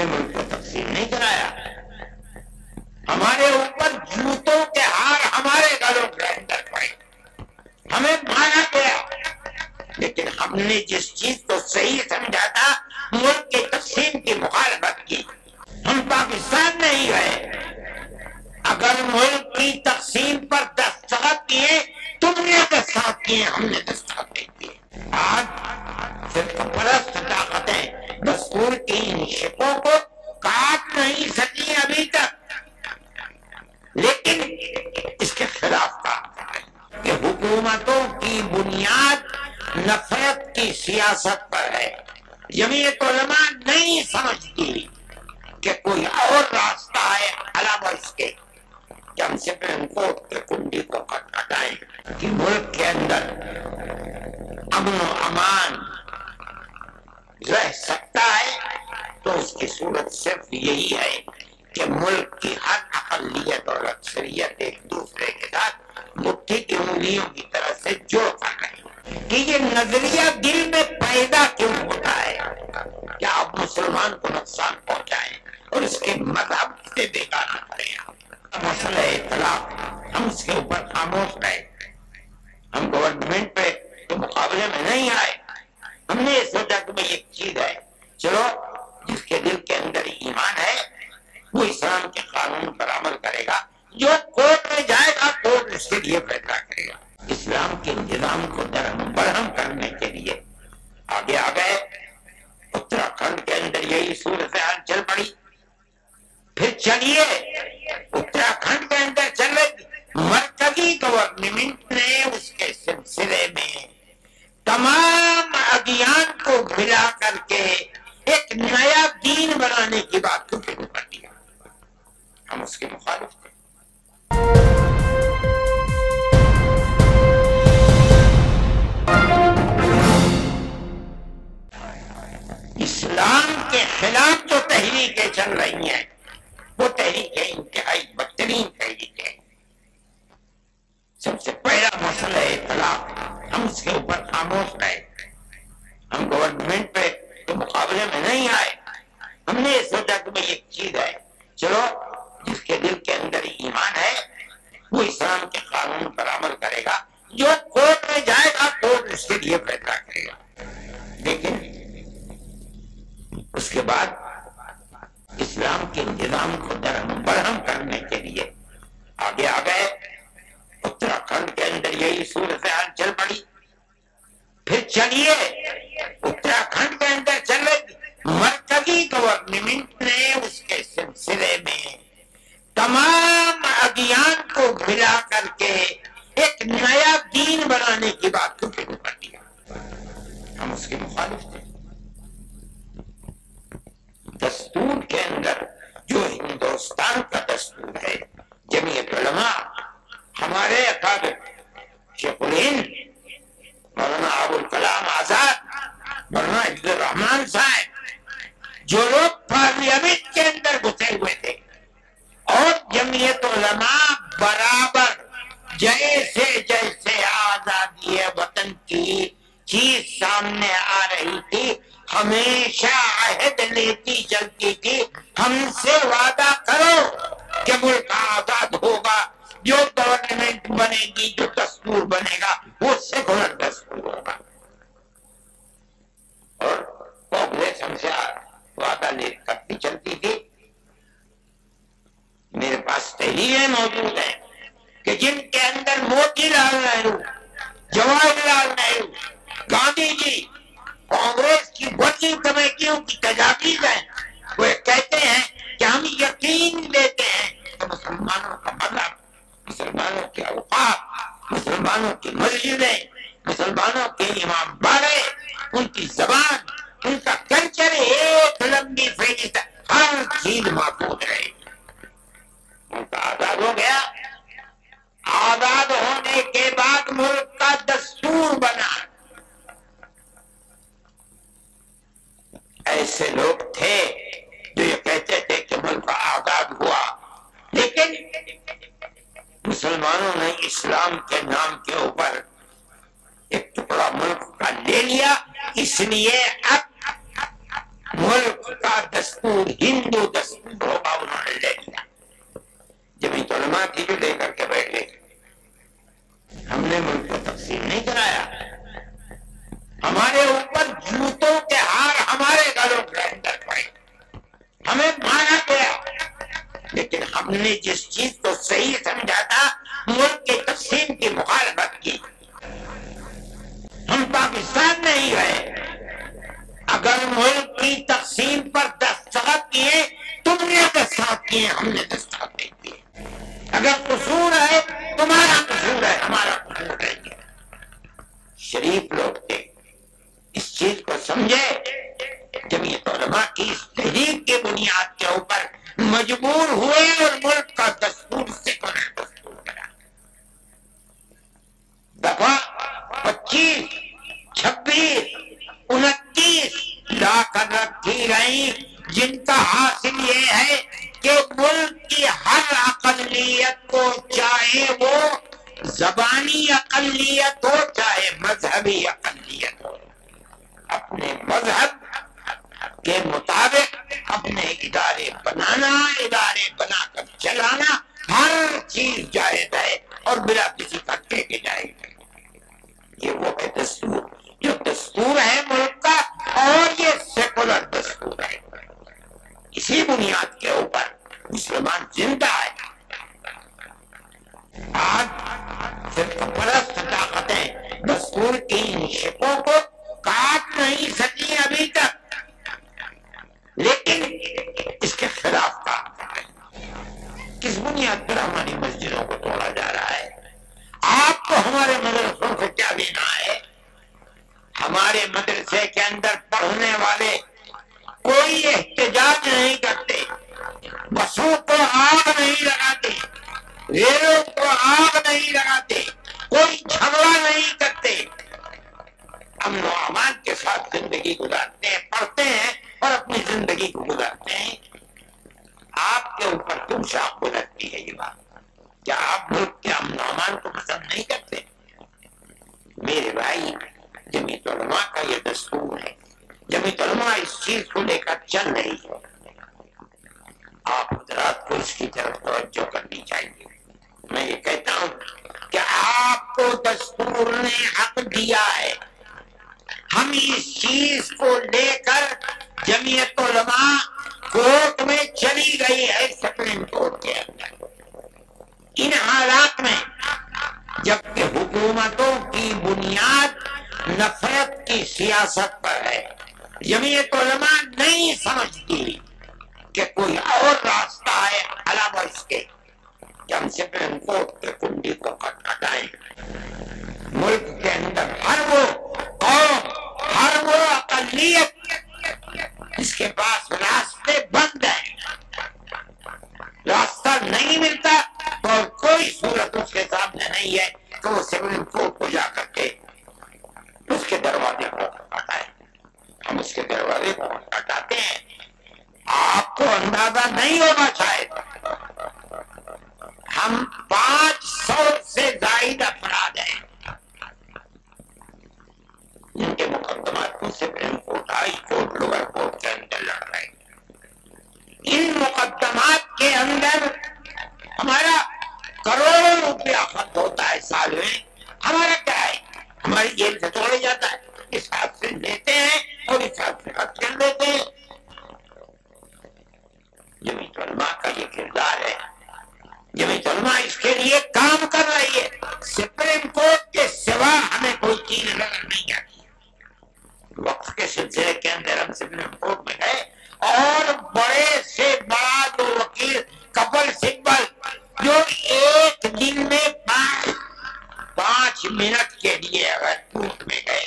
نے ملک کو تقسیم نہیں کرایا. ہمارے اوپر جوتوں کے ہار ہمارے گھروں کے اندر پڑے, ہمیں مارا گیا, لیکن ہم نے جس چیز کو صحیح سمجھا تھا ملک کی تقسیم کی مخالفت کی. ہم پاکستان نہیں گئے. اگر ملک کی تقسیم پر دستخط کیے, تم نے دستخط کیے, ہم نے دستخط نہیں کیے. آج صرف پرست طاقتیں دستور کی ان شکوں کو کاٹ نہیں سکی ابھی تک, لیکن اس کے خلاف کام کر رہے ہیں کہ حکومتوں کی بنیاد نفرت کی سیاست پر ہے. جمعیت علماء نہیں سمجھتی کہ کوئی اور راستہ ہے علاوہ اس کے کہ ہم سپریم کورٹ کے کنڈی کو کھٹکھٹائیں کہ ملک کے اندر امن و امان رہ سکتا ہے. تو اس کی صورت صرف یہی ہے کہ ملک کی ہر اقلیت اور اکثریت ایک دوسرے کے ساتھ مٹھی کی انگلیوں کی طرح سے جوڑ کر رہی ہے. کہ یہ نظریہ دل میں پیدا کیوں ہوتا ہے کہ آپ مسلمان کو نقصان پہنچائیں اور اس کے مذہب سے بیگانہ کریں. مسئلہ اطلاق ہم اس کے اوپر خاموش رہے. ہم گورنمنٹ پہ کے مقابلے میں نہیں آئے. ہم نے یہ سوچا کہ بھئی ایک چیز ہے, چلو جس کے دل کے اندر ایمان ہے وہ اسلام کے قانون پر عمل کرے گا, جو کورٹ میں جائے گا کورٹ اس کے لیے فیصلہ کرے گا. اسلام کے نظام کو درہم برہم کرنے کے لیے آگے آ گئے. اتراکھنڈ کے اندر یہی صورتحال چل پڑی. پھر چلیے اتراکھنڈ کے اندر چل رہی, مرکزی گورنمنٹ نے اس کے سلسلے میں تمام ادیان کو ملا کر کے ایک نیا دین بنانے کی بات کو شروع کر دیا. ہم اس کے مخالف تھے. اسلام کے خلاف جو تحریکیں چل رہی ہیں وہ تحریکیں انتہائی بدترین تحریکیں. سب سے پہلا مسئلہ اطلاق ہم اس کے اوپر خاموش رہے. ہم گورنمنٹ پہ کے مقابلے میں نہیں آئے. ہم نے یہ سوچا کہ بھئی ایک چیز ہے, چلو جس کے دل کے اندر ایمان ہے وہ اسلام کے قانون پر عمل کرے گا, جو کورٹ میں جائے گا کورٹ اس کے لیے فیصلہ کرے گا. لیکن اس کے بعد اسلام کے نظام کو درہم برہم کرنے کے لیے آگے آ گئے. اتراکھنڈ کے اندر یہی صورتحال چل پڑی. پھر چلیے اتراکھنڈ کے اندر چل رہی, مرکزی گورنمنٹ نے اس کے سلسلے میں تمام ادیان کو ملا کر کے ایک نیا دین بنانے کی بات کو شروع کر دیا. ہم اس کے مخالف تھے. دستور کے اندر جو ہندوستان کا دستور ہے, جمعیت علماء, ہمارے اکابر شیخ الہند مولانا ابوالکلام آزاد, مولانا عبد الرحمان صاحب, جو لوگ پارلیمنٹ کے اندر گھسے ہوئے تھے, اور جمعیت علماء برابر جیسے جیسے آزادی وطن کی چیز سامنے آ رہی تھی ہمیشہ عہد لیتی چلتی تھی, ہم سے وعدہ کرو کہ ملک آزاد ہوگا, جو گورنمنٹ بنے گی, جو دستور بنے گا وہ سیکولر دستور ہوگا. اور کانگریس ہم سے وعدہ لے کرتی چلتی تھی. میرے پاس تحریریں موجود ہیں کہ جن کے اندر موتی لال نہرو, جواہر لال نہرو, گاندھی جی, کانگریس کی ورکنگ کمیٹیوں کی تجاویز ہیں. وہ کہتے ہیں کہ ہم یقین لیتے ہیں کہ مسلمانوں کا مذہب, مسلمانوں کے اوقاف, مسلمانوں کی مسجدیں, مسلمانوں کے امام باڑے, ان کی زبان, ان کا کلچر, ایک لمبی فہرست, ہر چیز محفوظ رہے. ان کا آزاد ہو گیا. آزاد ہونے کے بعد ملک کا دستور بنا. ایسے لوگ تھے جو یہ کہتے تھے کہ ملک آزاد ہوا, لیکن مسلمانوں نے اسلام کے نام کے اوپر ایک ٹکڑا ملک کا لے لیا. اس لیے اب ملک کا دستور دستور ہندو دستور ہوگا انہوں نے لے لیا. جمعیت علماء کی جو لے کر کے بیٹھ گئے. ہم نے ملک کو تقسیم نہیں کرایا. ہمارے اوپر جوتوں کے ہار ہمارے گھروں کے اندر پڑے. ہمیں مارا گیا. لیکن ہم نے جس چیز کو صحیح سمجھا تھا ملک کی تقسیم کی مخالفت کی. ہم پاکستان نہیں گئے. اگر ملک کی تقسیم پر دستخط کیے تم نے دستخط کیے, ہم نے دستخط نہیں کیے. اگر قصور ہے تمہارا قصور ہے, ہمارا قصور نہیں ہے. شریف لوگ تھے, اس چیز کو سمجھے. جمعیت علماء کی اس تحریک کی بنیاد کے اوپر مجبور ہوئے اور ملک کا دستور سیکولر دستور بنا. دفعہ 25, 26, 29 لا کر رکھی گئی, جن کا حاصل یہ ہے کہ ملک کی ہر اقلیت کو, چاہے وہ زبانی اقلیت ہو چاہے مذہبی اقلیت ہو, اپنے مذہب کے مطابق اپنے ادارے بنانا, ادارے بنا کر چلانا, ہر چیز جائز ہے اور بلا کسی خطے کے جائز ہے. یہ وہ ہے دستور, جو دستور ہے ملک کا, اور یہ سیکولر دستور ہے. اسی بنیاد کے اوپر مسلمان زندہ ہے. آج صرف پرست طاقتیں دستور کی ان شکوں کو کاٹ نہیں سکی ابھی تک, لیکن اس کے خلاف کام کر رہے ہیں. کس بنیاد پر ہماری مسجدوں کو توڑا جا رہا ہے؟ آپ کو ہمارے مدرسوں سے کیا لینا ہے؟ ہمارے مدرسے کے اندر پڑھنے والے کوئی احتجاج نہیں کرتے, بسوں کو آگ نہیں لگاتے, ریلوں کو آگ نہیں لگاتے, کوئی جھگڑا نہیں کرتے, امن و امان کے ساتھ زندگی گزارتے ہیں, پڑھتے ہیں اور اپنی زندگی کو گزارتے ہیں. آپ کے اوپر کیوں شاخ گزرتی ہے یہ بات؟ کیا آپ ملک کے امن و امان کو پسند نہیں کرتے؟ میرے بھائی, جمعیت علماء کا یہ دستور ہے. جمعیت علماء اس چیز کو لے کر چل رہی ہے. آپ حضرات کو اس کی طرف توجہ کرنی چاہیے. میں یہ کہتا ہوں کہ آپ کو دستور نے حق دیا ہے. ہم اس چیز کو لے کر جمعیت علماء کورٹ میں چلی گئی ہے, سپریم کورٹ کے اندر. ان حالات میں جبکہ حکومتوں کی بنیاد نفرت کی سیاست پر ہے, جمعیت علماء نہیں سمجھتی کہ کوئی اور راستہ ہے علاوہ اس کے کہ ہم سپریم کورٹ کے کنڈی کو کھٹکھٹائیں. ملک کے اندر ہر وہ قوم, ہر وہ اقلیت اس کے پاس راستے بند ہیں, راستہ نہیں ملتا, اور کوئی صورت اس کے سامنے نہیں ہے کہ وہ سپریم کورٹ کو جا کر کے اس کے دروازے کو کھٹکھٹائے. ہم اس کے دروازے کو کھٹکھٹاتے ہیں. آپ کو اندازہ نہیں ہوگا شاید, ہم 500 سے زائد افراد ہیں جن کے مقدمات کو supreme court, high court, lower court کے اندر لڑ رہے ہیں. ان مقدمات کے اندر ہمارا کروڑوں روپیہ خرچ ہوتا ہے سال میں. ہمارا کیا ہے, ہماری جیل سے توڑے جاتا ہے, اس ہاتھ سے لیتے ہیں اور اس ہاتھ سے خرچ کر دیتے ہیں. جمعیت علماء کا یہ کردار ہے. جمعیت علماء اس کے لیے کام کر رہی ہے. سپریم کورٹ کے سوا ہمیں کوئی چیز نظر نہیں آتی. وقت کے سلسلے کے اندر ہم سپریم کورٹ میں گئے اور بڑے سے بڑا جو وکیل کپل سبل جو ایک دن میں 5 منٹ کے لیے اگر کورٹ میں گئے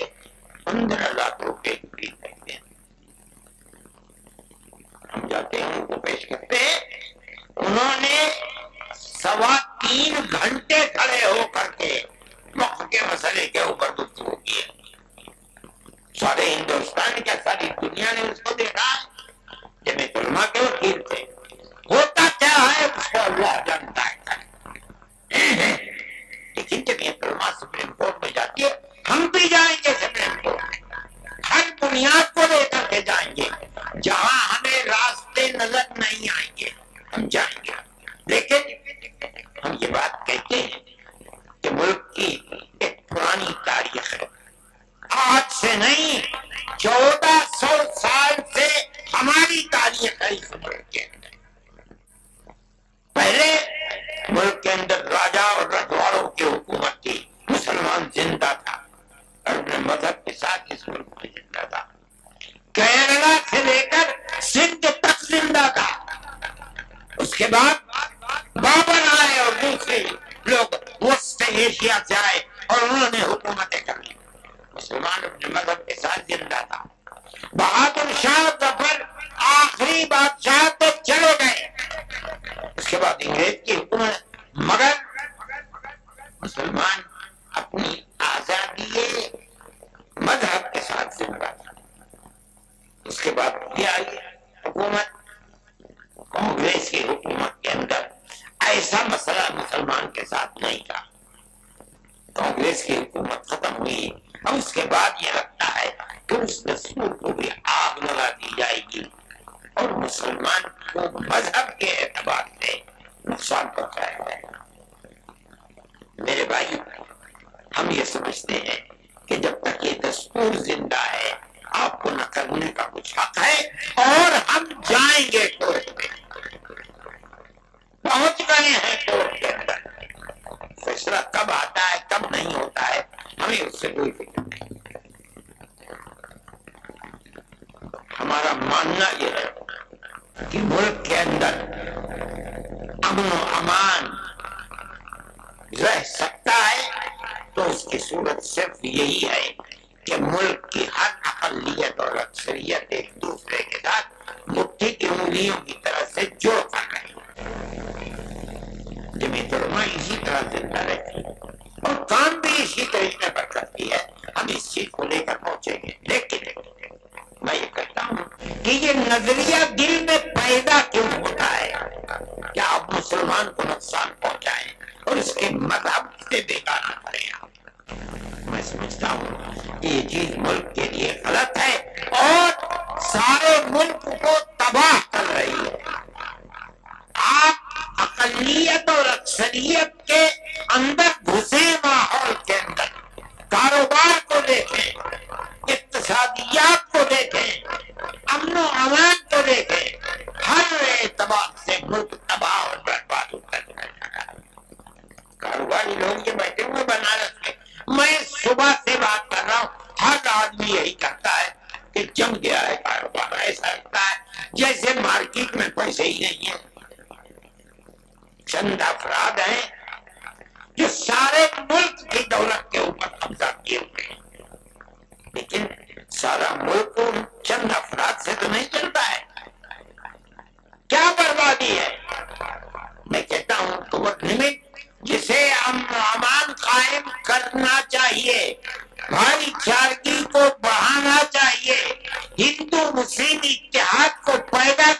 15 لاکھ روپے کی فیس دیتے ہیں. ہم جاتے ہیں ان کو پیش کرتے ہیں. انہوں نے 3.25 گھنٹے کھڑے ہو کر کے وقت کے مسئلے کے اوپر گفتگو کی ہے. سارے ہندوستان کیا ساری دنیا نے اس کو دیکھا. جمعیت علماء کے وکیل تھے. ہوتا کیا ہے اس کو اللہ جانتا ہے. لیکن جمعیت علماء سپریم کورٹ میں جاتی ہے. ہم بھی جائیں گے سپریم کورٹ میں, ہر بنیاد کو لے کر کے جائیں گے. جہاں ہمیں راستے نظر نہیں آئیں گے، ہم جائیں گے، لیکن ہم یہ بات کہتے ہیں کہ ملک کی ایک پرانی تاریخ ہے، آج سے نہیں 1400 سال سے ہماری تاریخ ہے اس ملک کے اندر۔ پہلے ملک کے اندر راجا اور رجواڑوں کی حکومت تھی، مسلمان زندہ تھا اور اپنے مذہب کے ساتھ اس ملک میں زندہ تھا، کیرلا سے لے کر سندھ تک زندہ تھا۔ اس کے بعد بابر آئے اور دوسرے لوگ وسط ایشیا سے آئے اور انہوں نے حکومتیں کر لی، مسلمان اپنے مذہب کے ساتھ زندہ تھا۔ بہادر شاہ ظفر آخری بادشاہ تو چلے گئے، اس کے بعد انگریز کی حکومت، مگر مسلمان اپنی آزادی مذہب کے ساتھ زندہ تھا۔ اس کے بعد یہ آئی حکومت، کانگریس کی حکومت کے اندر ایسا مسئلہ مسلمان کے ساتھ نہیں تھا، کانگریس کی حکومت ختم ہوئی اور اس کے بعد یہ لگتا ہے کہ اس دستور کو بھی آگ لگا دی جائے گی اور مسلمان کو مذہب کے اعتبار سے نقصان پہنچایا جائے گا۔ میرے بھائی، ہم یہ سمجھتے ہیں کہ جب تک یہ دستور زندہ ہے آپ کو نہ کرنے کا کچھ حق ہے، اور ہم جائیں گے کورٹ میں، پہنچ گئے ہیں کورٹ کے اندر، فیصلہ کب آتا ہے کب نہیں ہوتا ہے ہمیں اس سے کوئی فکر نہیں۔ ہمارا ماننا یہ ہے کہ ملک کے اندر امن و امان رہ سکتا ہے تو اس کی صورت صرف یہی ہے کہ ملک کی ہر اقلیت اور اکثریت ایک دوسرے کے ساتھ مٹھی کی انگلیوں کی طرح سے جڑ کر رہی ہے، جمعیت علماء اسی طرح زندہ رہتی ہے اور کام بھی اسی طریقے پر کرتی ہے۔ ہم اس چیز کو لے کر پہنچیں گے، لیکن میں یہ کہتا ہوں کہ یہ نظریہ دل میں پیدا کیوں ہوتا ہے کہ آپ مسلمان کو نقصان پہنچائیں اور اس کے مذہب سے بیگانہ کریں آپ؟ میں سمجھتا ہوں کہ یہ چیز ملک کے لیے غلط ہے اور سارے ملک کو تباہ کر رہی ہے۔ آپ اقلیت اور اکثریت کے اندر گھسے ماحول کے اندر کاروبار کو دیکھیں، اقتصادیات کو دیکھیں، امن و امان کو دیکھیں، ہر اعتبار سے ملک تباہ اور برباد ہوتا چلا جا رہا ہے۔ کاروباری لوگ یہ بیٹھے ہوئے بنارس کے، میں صبح سے بات کر رہا ہوں، ہر آدمی یہی کرتا ہے کہ جم گیا ہے کاروبار، ایسا لگتا ہے جیسے مارکیٹ میں پیسے ہی نہیں ہیں۔ چند افراد ہیں جو سارے ملک کی دولت کے اوپر قبضہ کیے ہوئے ہیں، لیکن سارا ملک چند افراد سے تو نہیں چلتا ہے۔ کیا بربادی ہے؟ میں کہتا ہوں گورنمنٹ جسے امن و امان قائم کرنا چاہیے، بھائی چارگی کو بڑھانا چاہیے، ہندو مسلم اتحاد کو پیدا